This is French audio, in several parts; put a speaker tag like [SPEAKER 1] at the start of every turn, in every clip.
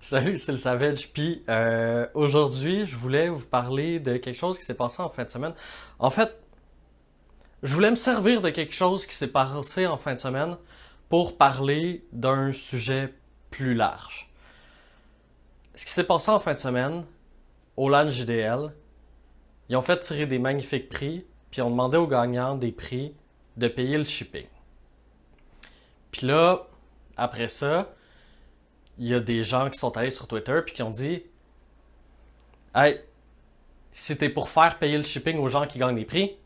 [SPEAKER 1] Salut, c'est le Savage. Puis aujourd'hui, je voulais vous parler de quelque chose qui s'est passé en fin de semaine. En fait, je voulais me servir de quelque chose qui s'est passé en fin de semaine pour parler d'un sujet plus large. Ce qui s'est passé en fin de semaine, au LAN JDL, ils ont fait tirer des magnifiques prix, puis ils ont demandé aux gagnants des prix de payer le shipping. Puis là, après ça, il y a des gens qui sont allés sur Twitter puis qui ont dit Hey, si t'es pour faire payer le shipping aux gens qui gagnent des prix,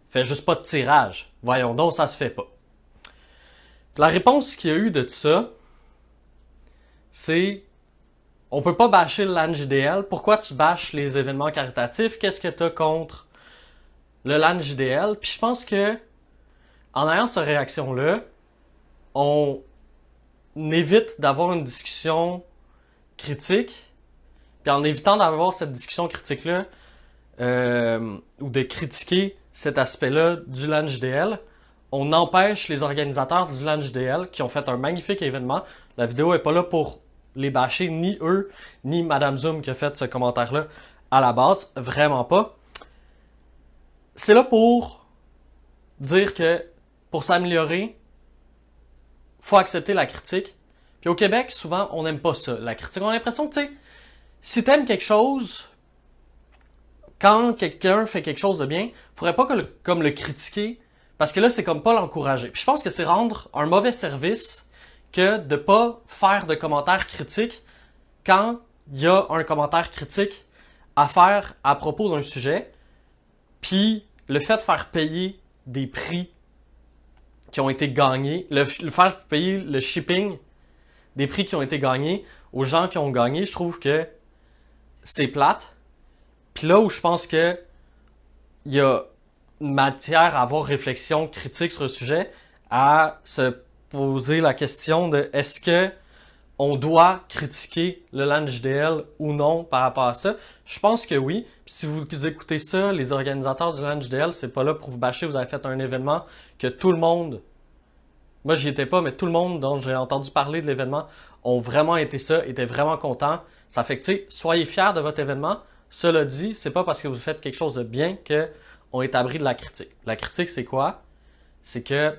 [SPEAKER 1] fais juste pas de tirage. Voyons donc, ça se fait pas. La réponse qu'il y a eu de tout ça, c'est on peut pas bâcher le LAN JDL. Pourquoi tu bâches les événements caritatifs? Qu'est-ce que t'as contre le LAN JDL? Puis je pense que en ayant cette réaction-là, on évite d'avoir une discussion critique. Puis en évitant d'avoir cette discussion critique-là, ou de critiquer cet aspect-là du LAN JDL, on empêche les organisateurs du LAN JDL qui ont fait un magnifique événement. La vidéo est pas là pour les bâcher, ni eux, ni Madame Zoom qui a fait ce commentaire-là à la base. Vraiment pas. C'est là pour dire que pour s'améliorer, faut accepter la critique. Puis au Québec, souvent, on n'aime pas ça, la critique. On a l'impression que, tu sais, si t'aimes quelque chose, quand quelqu'un fait quelque chose de bien, faudrait pas comme le critiquer, parce que là, c'est comme pas l'encourager. Puis je pense que c'est rendre un mauvais service que de pas faire de commentaires critiques quand il y a un commentaire critique à faire à propos d'un sujet. Puis le fait de faire payer des prix qui ont été gagnés, le faire payer le shipping des prix qui ont été gagnés aux gens qui ont gagné, je trouve que c'est plate. Puis là où je pense que il y a matière à avoir réflexion critique sur le sujet, à se poser la question de est-ce que on doit critiquer le LAN JDL ou non par rapport à ça. Je pense que oui. Puis si vous écoutez ça, les organisateurs du LAN JDL, c'est pas là pour vous bâcher. Vous avez fait un événement que tout le monde, moi j'y étais pas, mais tout le monde dont j'ai entendu parler de l'événement ont vraiment été ça, étaient vraiment contents. Ça fait que, tu sais, soyez fiers de votre événement. Cela dit, c'est pas parce que vous faites quelque chose de bien que on est abri de la critique. La critique, c'est quoi? C'est que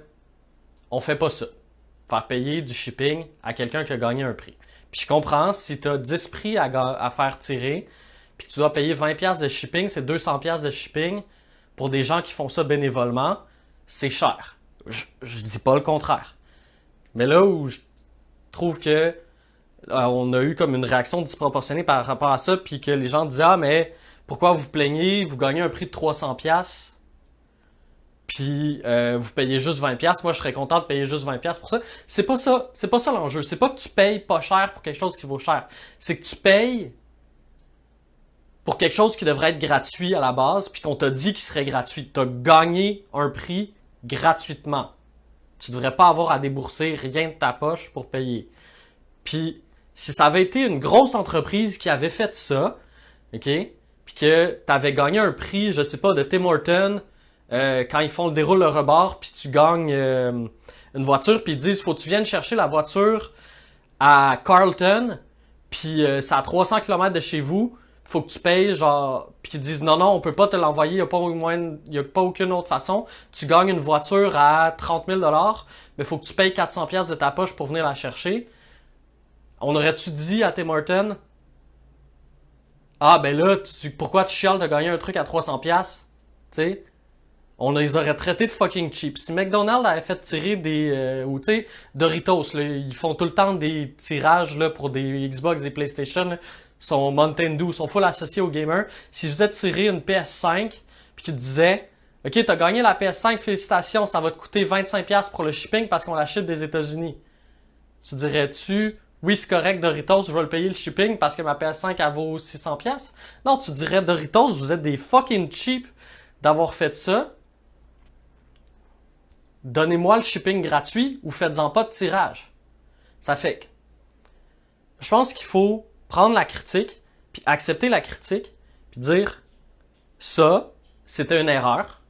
[SPEAKER 1] on fait pas ça. Faire payer du shipping à quelqu'un qui a gagné un prix. Puis je comprends, si tu as 10 prix à faire tirer, puis que tu dois payer 20$ de shipping, c'est 200$ de shipping pour des gens qui font ça bénévolement, c'est cher. Je dis pas le contraire. Mais là où je trouve que on a eu comme une réaction disproportionnée par rapport à ça, puis que les gens disaient ah mais pourquoi vous plaignez, vous gagnez un prix de 300$, puis vous payez juste 20$, moi je serais content de payer juste 20$ pour ça. C'est pas ça l'enjeu. C'est pas que tu payes pas cher pour quelque chose qui vaut cher. C'est que tu payes pour quelque chose qui devrait être gratuit à la base, puis qu'on t'a dit qu'il serait gratuit. T'as gagné un prix gratuitement. Tu devrais pas avoir à débourser rien de ta poche pour payer. Puis si ça avait été une grosse entreprise qui avait fait ça, ok, puis que t'avais gagné un prix, je sais pas, de Tim Hortons, quand ils font le déroule le rebord, puis tu gagnes une voiture, puis ils disent faut que tu viennes chercher la voiture à Carlton, puis c'est à 300 km de chez vous, faut que tu payes genre, puis ils disent non on peut pas te l'envoyer, y a pas aucune autre façon. Tu gagnes une voiture à 30 000$, mais faut que tu payes 400$ de ta poche pour venir la chercher. On aurait-tu dit à Tim Hortons ah ben là pourquoi tu chiales de gagner un truc à 300$, tu sais? On les aurait traités de fucking cheap. Si McDonald's avait fait tirer des ou tu sais Doritos là, ils font tout le temps des tirages là pour des Xbox, des PlayStation, là, sont Mountain Dew, sont full associés aux gamers. S'ils faisaient tirer une PS5 puis qu'ils te disaient OK, t'as gagné la PS5, félicitations, ça va te coûter 25$ pour le shipping parce qu'on la ship des États-Unis. Tu dirais-tu oui, c'est correct, Doritos, je vais le payer le shipping parce que ma PS5 elle vaut 600$? Non, tu dirais Doritos, vous êtes des fucking cheap d'avoir fait ça. Donnez-moi le shipping gratuit ou faites-en pas de tirage. Ça fait que je pense qu'il faut prendre la critique, puis accepter la critique, puis dire ça, c'était une erreur.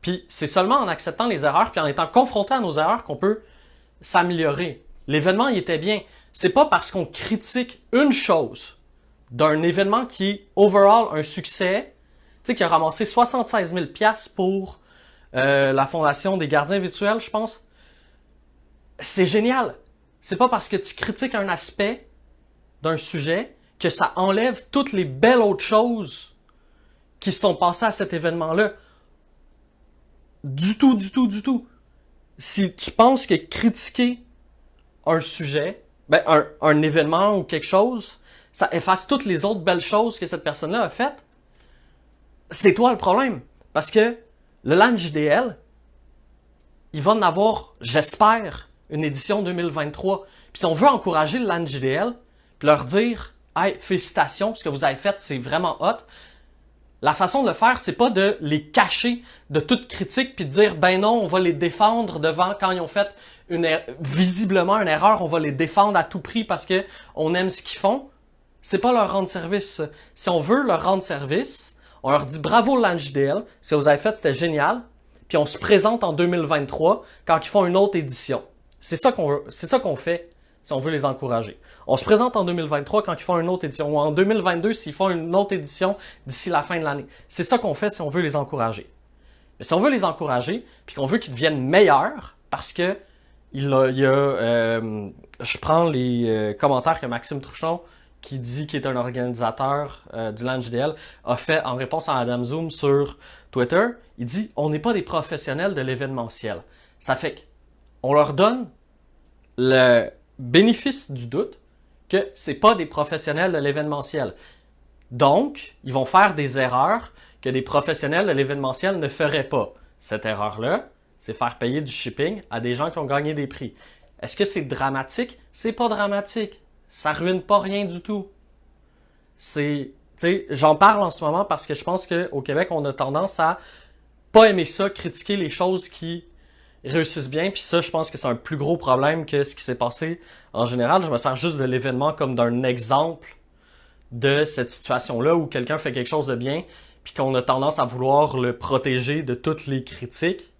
[SPEAKER 1] Puis c'est seulement en acceptant les erreurs, puis en étant confronté à nos erreurs qu'on peut s'améliorer. L'événement, il était bien. C'est pas parce qu'on critique une chose d'un événement qui est overall un succès, tu sais, qui a ramassé 76 000 $ pour la Fondation des gardiens virtuels, je pense. C'est génial. C'est pas parce que tu critiques un aspect d'un sujet que ça enlève toutes les belles autres choses qui se sont passées à cet événement-là. Du tout, du tout, du tout. Si tu penses que critiquer un sujet, ben un événement ou quelque chose, ça efface toutes les autres belles choses que cette personne-là a faites, c'est toi le problème. Parce que le LAN JDL, il va en avoir, j'espère, une édition 2023. Puis si on veut encourager le LAN JDL, puis leur dire « Hey, félicitations, ce que vous avez fait, c'est vraiment hot », la façon de le faire, c'est pas de les cacher de toute critique puis de dire ben non, on va les défendre devant quand ils ont fait visiblement une erreur, on va les défendre à tout prix parce que on aime ce qu'ils font. C'est pas leur rendre service. Si on veut leur rendre service, on leur dit bravo LAN JDL, ce que vous avez fait c'était génial, puis on se présente en 2023 quand ils font une autre édition. C'est ça qu'on fait si on veut les encourager. On se présente en 2023 quand ils font une autre édition, ou en 2022 s'ils font une autre édition d'ici la fin de l'année. C'est ça qu'on fait si on veut les encourager. Mais si on veut les encourager, puis qu'on veut qu'ils deviennent meilleurs, parce que je prends les commentaires que Maxime Trouchon, qui dit qu'il est un organisateur du LAN JDL, a fait en réponse à Adam Zoom sur Twitter. Il dit « On n'est pas des professionnels de l'événementiel. » Ça fait qu'on leur donne le bénéfice du doute que c'est pas des professionnels de l'événementiel. Donc, ils vont faire des erreurs que des professionnels de l'événementiel ne feraient pas. Cette erreur-là, c'est faire payer du shipping à des gens qui ont gagné des prix. Est-ce que c'est dramatique? C'est pas dramatique. Ça ruine pas rien du tout. J'en parle en ce moment parce que je pense qu'au Québec, on a tendance à pas aimer ça, critiquer les choses qui réussissent bien, puis ça, je pense que c'est un plus gros problème que ce qui s'est passé en général. Je me sers juste de l'événement comme d'un exemple de cette situation-là où quelqu'un fait quelque chose de bien, puis qu'on a tendance à vouloir le protéger de toutes les critiques.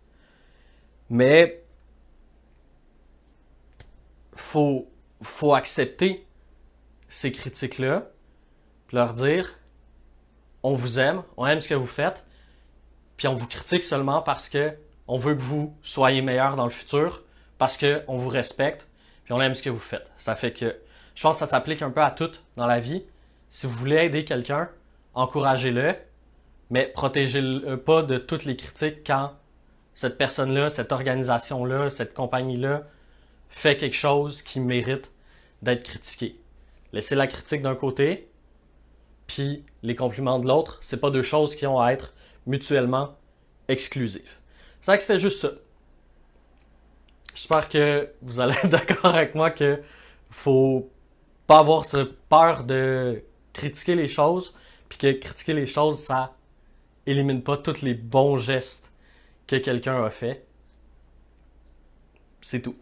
[SPEAKER 1] Mais faut accepter ces critiques-là, puis leur dire on vous aime, on aime ce que vous faites, puis on vous critique seulement parce que on veut que vous soyez meilleurs dans le futur, parce que on vous respecte, puis on aime ce que vous faites. Ça fait que je pense que ça s'applique un peu à tout dans la vie. Si vous voulez aider quelqu'un, encouragez-le, mais protégez-le pas de toutes les critiques quand cette personne-là, cette organisation-là, cette compagnie-là fait quelque chose qui mérite d'être critiqué. Laissez la critique d'un côté, puis les compliments de l'autre. C'est pas deux choses qui ont à être mutuellement exclusives. C'est vrai que c'était juste ça. J'espère que vous allez être d'accord avec moi que faut pas avoir peur de critiquer les choses, puis que critiquer les choses, ça élimine pas tous les bons gestes que quelqu'un a fait. C'est tout.